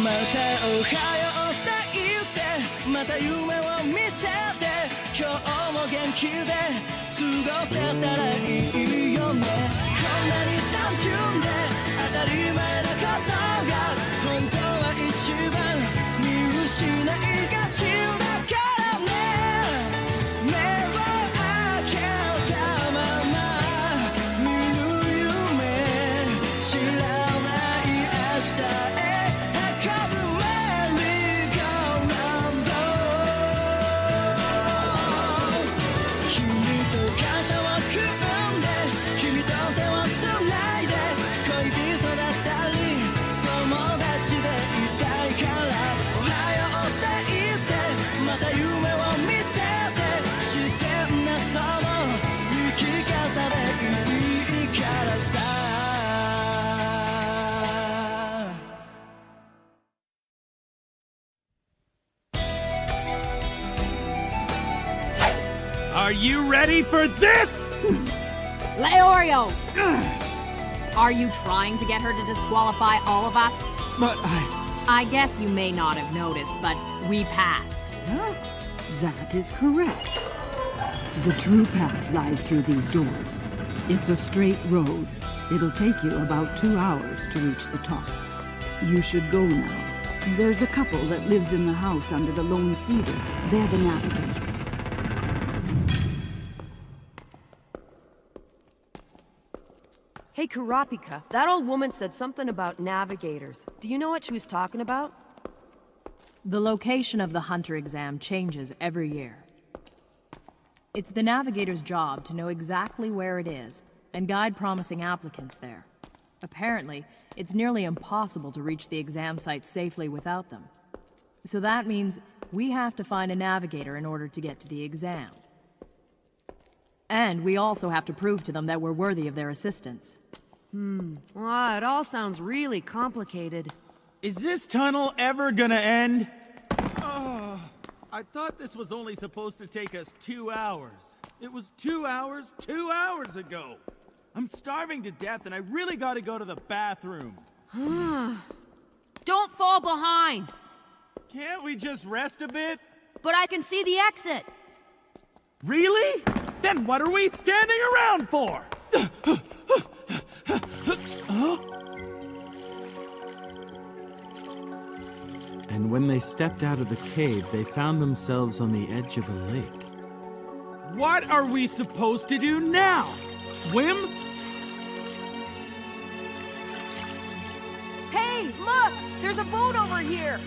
またおはようって言ってまた夢を見せて今日も元気で過ごせたらいいよねこんなに単純で当たり前なことが本当は一番見失いがちだからね目を開けたまま見ぬ夢知らない明日へ運ぶメリーゴーラウンド君と肩を組んで君と手をつないで恋人だったり友達でいたいからおはようって言ってまた夢を見せて自然なその生き方でいいからさAre you ready for this? Leorio! Are you trying to get her to disqualify all of us? But I guess you may not have noticed, but we passed. That is correct. The true path lies through these doors. It's a straight road. It'll take you about 2 hours to reach the top. You should go now. There's a couple that lives in the house under the lone cedar. They're the navigators. Hey, Kurapika, that old woman said something about navigators. Do you know what she was talking about? The location of the hunter exam changes every year. It's the navigator's job to know exactly where it is and guide promising applicants there. Apparently, it's nearly impossible to reach the exam site safely without them. So that means we have to find a navigator in order to get to the exam. And we also have to prove to them that we're worthy of their assistance. It all sounds really complicated. is this tunnel ever gonna end? Oh, I thought this was only supposed to take us 2 hours. It was 2 hours 2 hours ago. I'm starving to death and I really gotta go to the bathroom. Don't fall behind! Can't we just rest a bit? But I can see the exit! Really? Then what are we standing around for? And when they stepped out of the cave, they found themselves on the edge of a lake. What are we supposed to do now? Swim? Hey, look! There's a boat over here!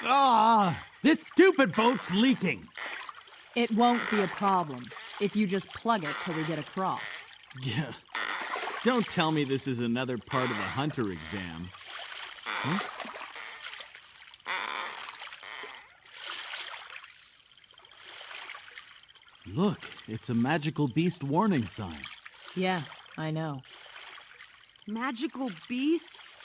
Ah, this stupid boat's leaking. It won't be a problem if you just plug it till we get across. Yeah. Don't tell me this is another part of the hunter exam. Huh? Look, it's a magical beast warning sign. Yeah, I know. Magical beasts?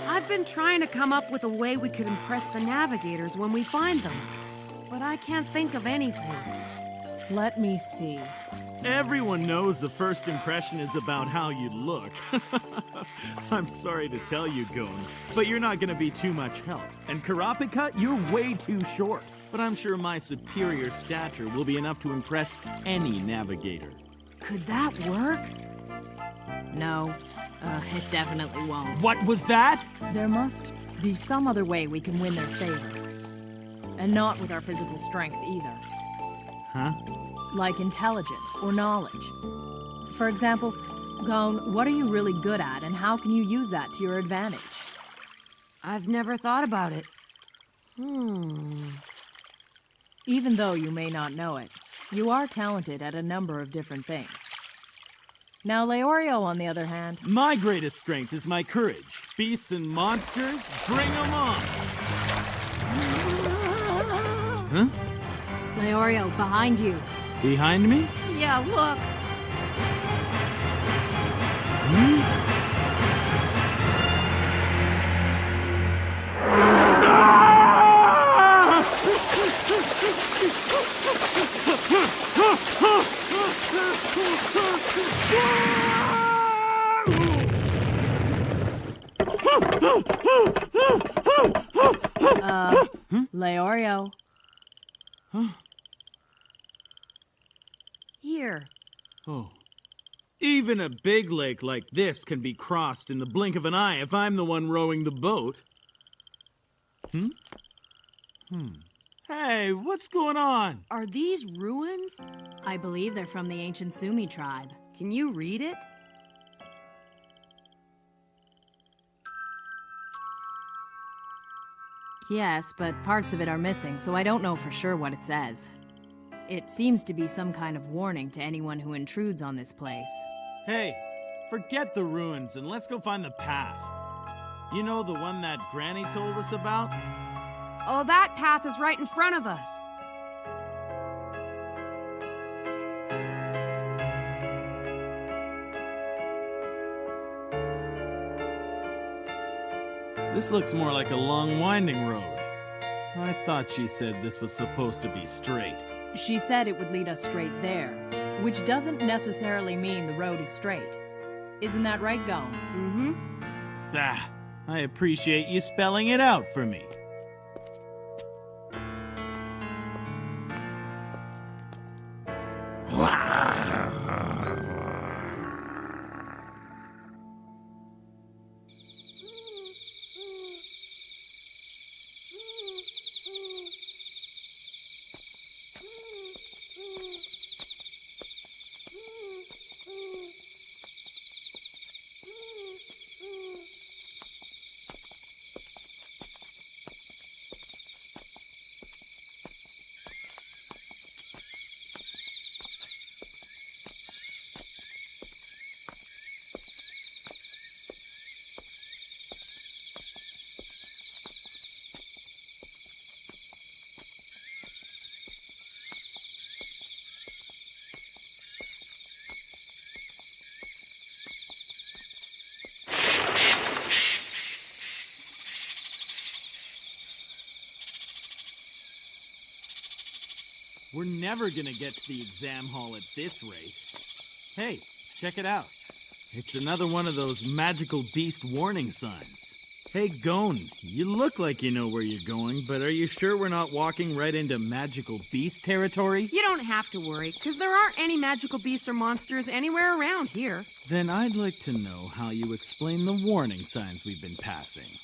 I've been trying to come up with a way we could impress the navigators when we find them, but I can't think of anything. Let me see. Everyone knows the first impression is about how you look. I'm sorry to tell you, Gon, but you're not gonna be too much help. And Kurapika, you're way too short. But I'm sure my superior stature will be enough to impress any navigator. Could that work? No, it definitely won't. What was that? There must be some other way we can win their favor. And not with our physical strength either. Huh? Like intelligence or knowledge. For example, Gon, what are you really good at and how can you use that to your advantage? I've never thought about it. Even though you may not know it, you are talented at a number of different things. Now Leorio, on the other hand... My greatest strength is my courage. Beasts and monsters, bring them on! Huh? Leorio, behind you. Behind me? Yeah, look. Leorio. Here. Oh. Even a big lake like this can be crossed in the blink of an eye if I'm the one rowing the boat. Hey, what's going on? Are these ruins? I believe they're from the ancient Sumi tribe. Can you read it? Yes, but parts of it are missing, so I don't know for sure what it says. It seems to be some kind of warning to anyone who intrudes on this place. Hey, forget the ruins and let's go find the path. You know, the one that Granny told us about? Oh, that path is right in front of us. This looks more like a long winding road. I thought she said this was supposed to be straight. She said it would lead us straight there, which doesn't necessarily mean the road is straight. Isn't that right, Gone? Mm-hmm. Ah, I appreciate you spelling it out for me. We're never gonna get to the exam hall at this rate. Hey, check it out. It's another one of those magical beast warning signs. Hey, Gon, you look like you know where you're going, but are you sure we're not walking right into magical beast territory? You don't have to worry, because there aren't any magical beasts or monsters anywhere around here. Then I'd like to know how you explain the warning signs we've been passing.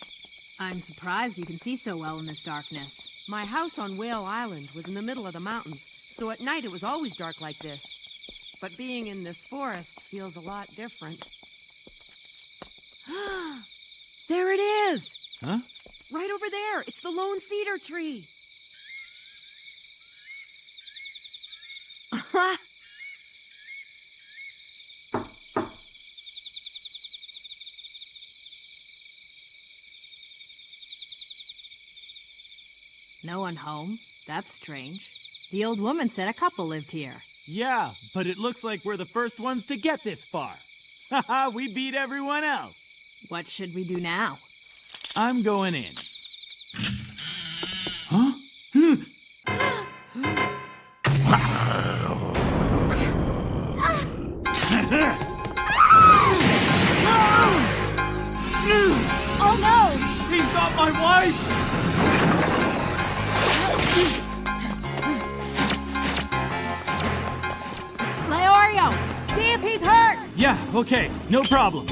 I'm surprised you can see so well in this darkness. My house on Whale Island was in the middle of the mountains, so at night it was always dark like this. But being in this forest feels a lot different. There it is! Huh? Right over there! It's the lone cedar tree! No one home? That's strange. The old woman said a couple lived here. Yeah, but it looks like we're the first ones to get this far. Haha, we beat everyone else. What should we do now? I'm going in. Huh? Oh no! He's got my wife! Leorio! See if he's hurt! Yeah, okay, no problem.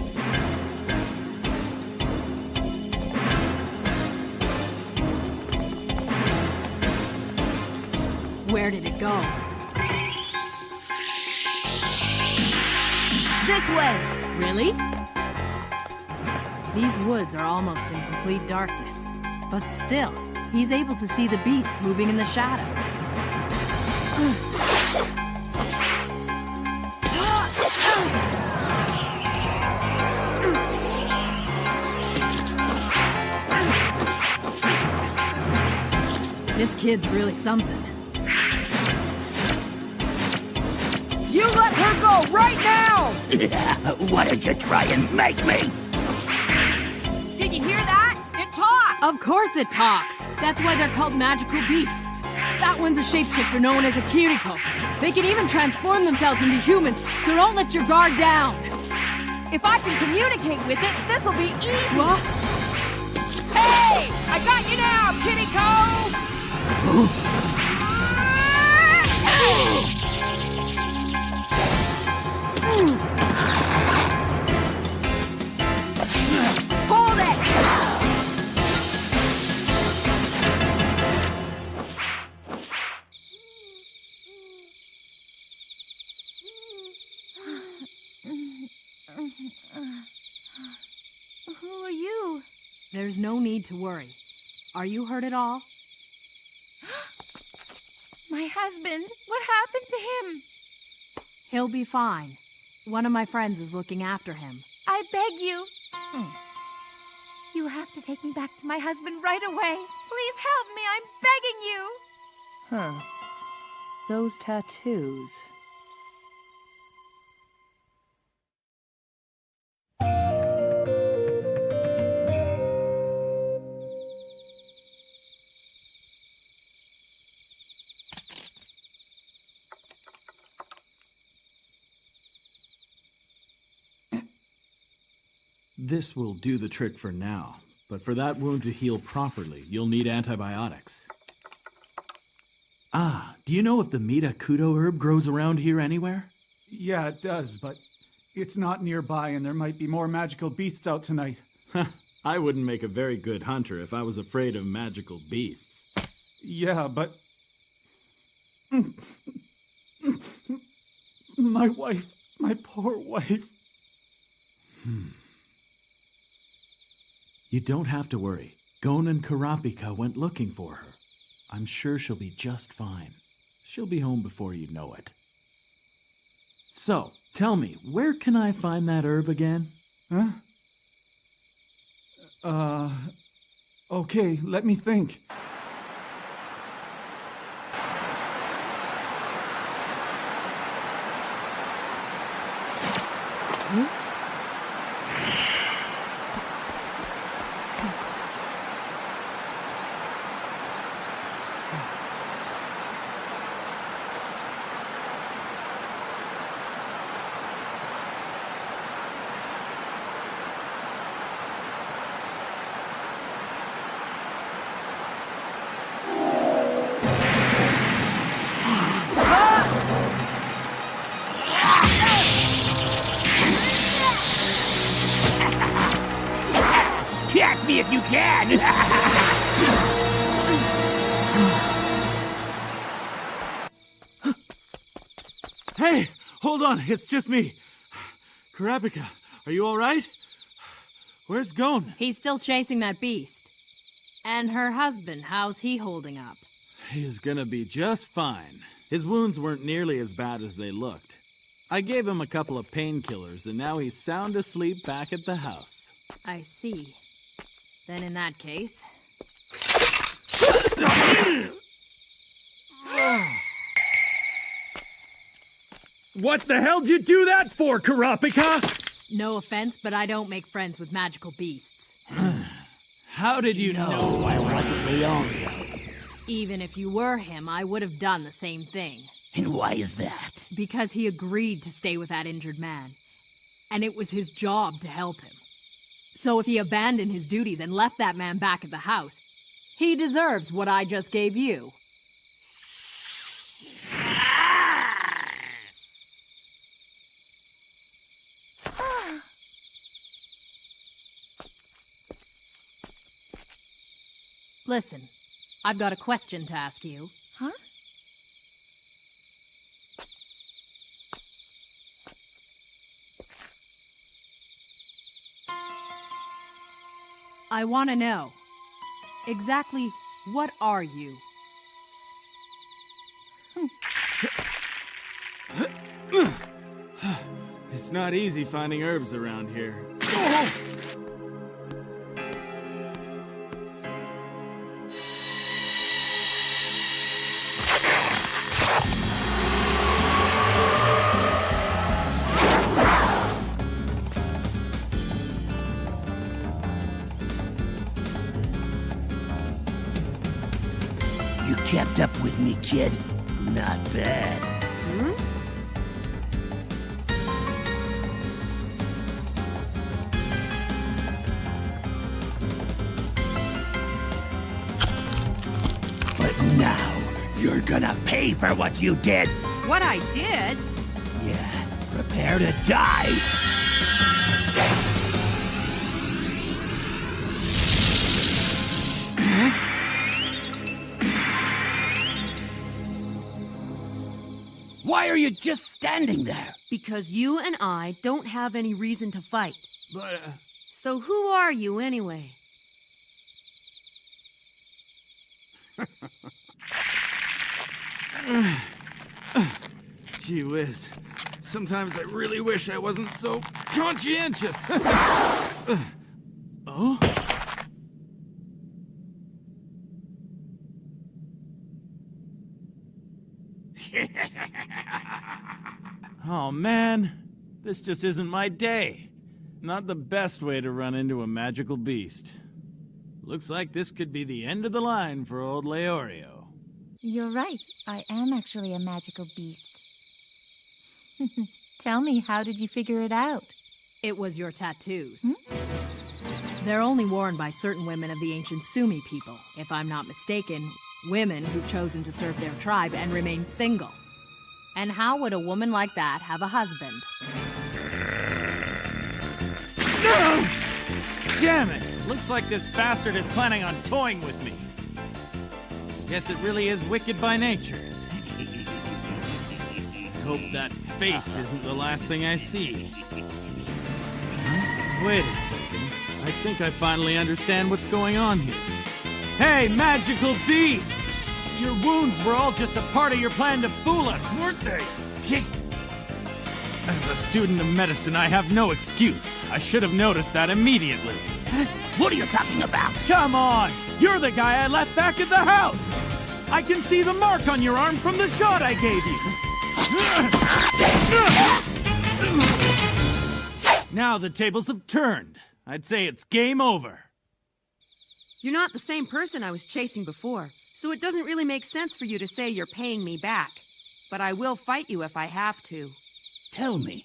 Where did it go? This way! Really? These woods are almost in complete darkness. But still, he's able to see the beast moving in the shadows. This kid's really something. You let her go right now! Why don't you try and make me? Did you hear that? It talks! Of course it talks. That's why they're called magical beasts. That one's a shapeshifter known as a Kiriko. They can even transform themselves into humans, so don't let your guard down. If I can communicate with it, this'll be easy! What? Hey! I got you now, Kiriko! Hold it! Who are you? There's no need to worry. Are you hurt at all? My husband. What happened to him? He'll be fine. One of my friends is looking after him. I beg you. You have to take me back to my husband right away. Please help me. I'm begging you. Huh. Those tattoos. This will do the trick for now, but for that wound to heal properly, you'll need antibiotics. Ah, do you know if the Mitakudo herb grows around here anywhere? Yeah, it does, but it's not nearby and there might be more magical beasts out tonight. I wouldn't make a very good hunter if I was afraid of magical beasts. Yeah, but... my wife, my poor wife. You don't have to worry. Gon and Karapika went looking for her. I'm sure she'll be just fine. She'll be home before you know it. So, tell me, where can I find that herb again? Huh? Okay, let me think. Catch me if you can! Hey, hold on, it's just me. Karapika, are you all right? Where's Gon? He's still chasing that beast. And her husband, how's he holding up? He's gonna be just fine. His wounds weren't nearly as bad as they looked. I gave him a couple of painkillers, and now he's sound asleep back at the house. I see. Then in that case... What the hell did you do that for, Karapika? No offense, but I don't make friends with magical beasts. How did you know I wasn't Leonio? Even if you were him, I would have done the same thing. And why is that? Because he agreed to stay with that injured man. And it was his job to help him. So if he abandoned his duties and left that man back at the house, he deserves what I just gave you. Listen, I've got a question to ask you. Huh? I want to know, exactly what are you? It's not easy finding herbs around here. kept up with me, kid. Not bad. But now, you're gonna pay for what you did. What I did? Yeah, prepare to die. Why are you just standing there? Because you and I don't have any reason to fight. But, So who are you anyway? Gee whiz. Sometimes I really wish I wasn't so conscientious. Oh? Oh man, this just isn't my day. Not the best way to run into a magical beast. Looks like this could be the end of the line for old Leorio. You're right. I am actually a magical beast. Tell me, how did you figure it out? It was your tattoos. They're only worn by certain women of the ancient Sumi people. If I'm not mistaken, women who've chosen to serve their tribe and remain single. And how would a woman like that have a husband? No! Damn it! Looks like this bastard is planning on toying with me. Guess it really is wicked by nature. Hope that face isn't the last thing I see. Huh? Wait a second. I think I finally understand what's going on here. Hey, magical beast! Your wounds were all just a part of your plan to fool us, weren't they? As a student of medicine, I have no excuse. I should have noticed that immediately. What are you talking about? Come on! You're the guy I left back at the house! I can see the mark on your arm from the shot I gave you! Now the tables have turned. I'd say it's game over. You're not the same person I was chasing before, so it doesn't really make sense for you to say you're paying me back. But I will fight you if I have to. Tell me,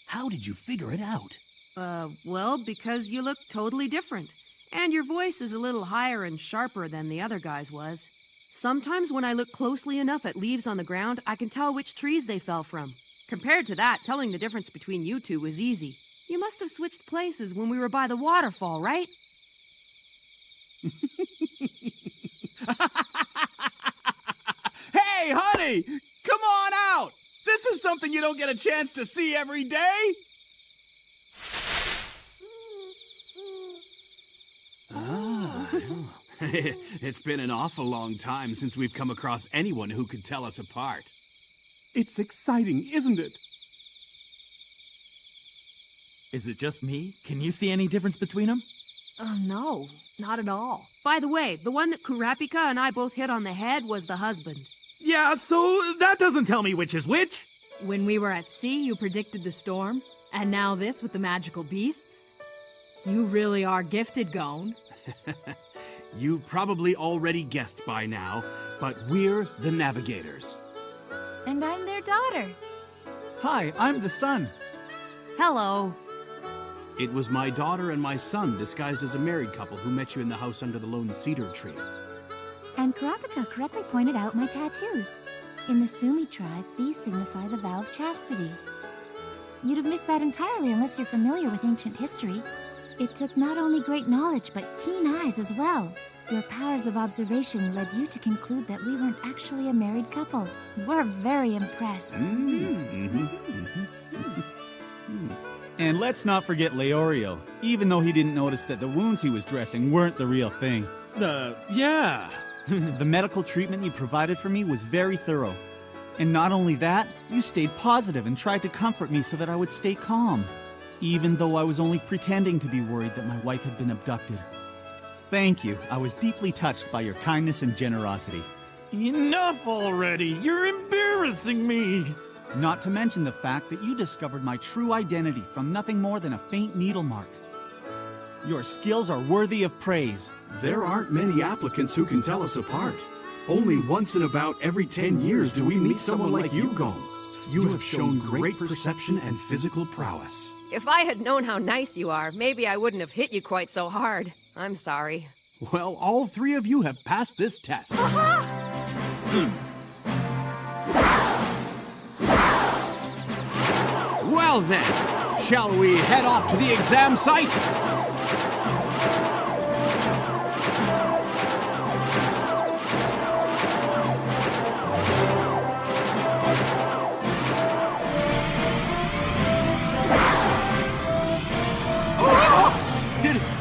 how did you figure it out? Well, because you look totally different. And your voice is a little higher and sharper than the other guy's was. Sometimes when I look closely enough at leaves on the ground, I can tell which trees they fell from. Compared to that, telling the difference between you two was easy. You must have switched places when we were by the waterfall, right? Hey, honey! Come on out! This is something you don't get a chance to see every day! It's been an awful long time since we've come across anyone who could tell us apart. It's exciting, isn't it? Is it just me? Can you see any difference between them? Oh, no, not at all. By the way, the one that Kurapika and I both hit on the head was the husband. Yeah, so that doesn't tell me which is which. When we were at sea, you predicted the storm, and now this with the magical beasts? You really are gifted, Gon. You probably already guessed by now, but we're the Navigators. And I'm their daughter. Hi, I'm the son. Hello. It was my daughter and my son disguised as a married couple who met you in the house under the lone cedar tree. And Kurapika correctly pointed out my tattoos. In the Sumi tribe, these signify the vow of chastity. You'd have missed that entirely unless you're familiar with ancient history. It took not only great knowledge, but keen eyes as well. Your powers of observation led you to conclude that we weren't actually a married couple. We're very impressed. And let's not forget Leorio, even though he didn't notice that the wounds he was dressing weren't the real thing. Yeah. The medical treatment you provided for me was very thorough. And not only that, you stayed positive and tried to comfort me so that I would stay calm, even though I was only pretending to be worried that my wife had been abducted. Thank you. I was deeply touched by your kindness and generosity. Enough already. You're embarrassing me. Not to mention the fact that you discovered my true identity from nothing more than a faint needle mark. Your skills are worthy of praise. There aren't many applicants who can tell us apart. Only once in about every 10 years do we meet someone like you, Gon. You have shown great perception and physical prowess. If I had known how nice you are, maybe I wouldn't have hit you quite so hard. I'm sorry. Well, all three of you have passed this test. Well then, shall we head off to the exam site?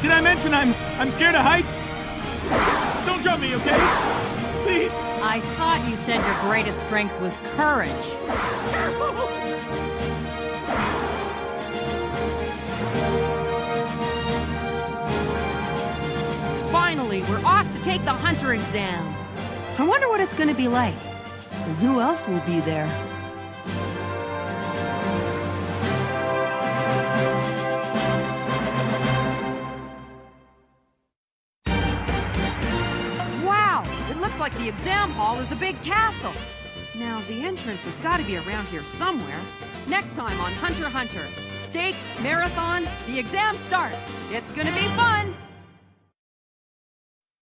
Did I mention I'm scared of heights? Don't jump me, okay? Please. I thought you said your greatest strength was courage. Finally, we're off to take the hunter exam. I wonder what it's going to be like. And who else will be there? Wow! It looks like the exam hall is a big castle. Now, the entrance has got to be around here somewhere. Next time on Hunter x Hunter, Stake Marathon, the exam starts. It's going to be fun!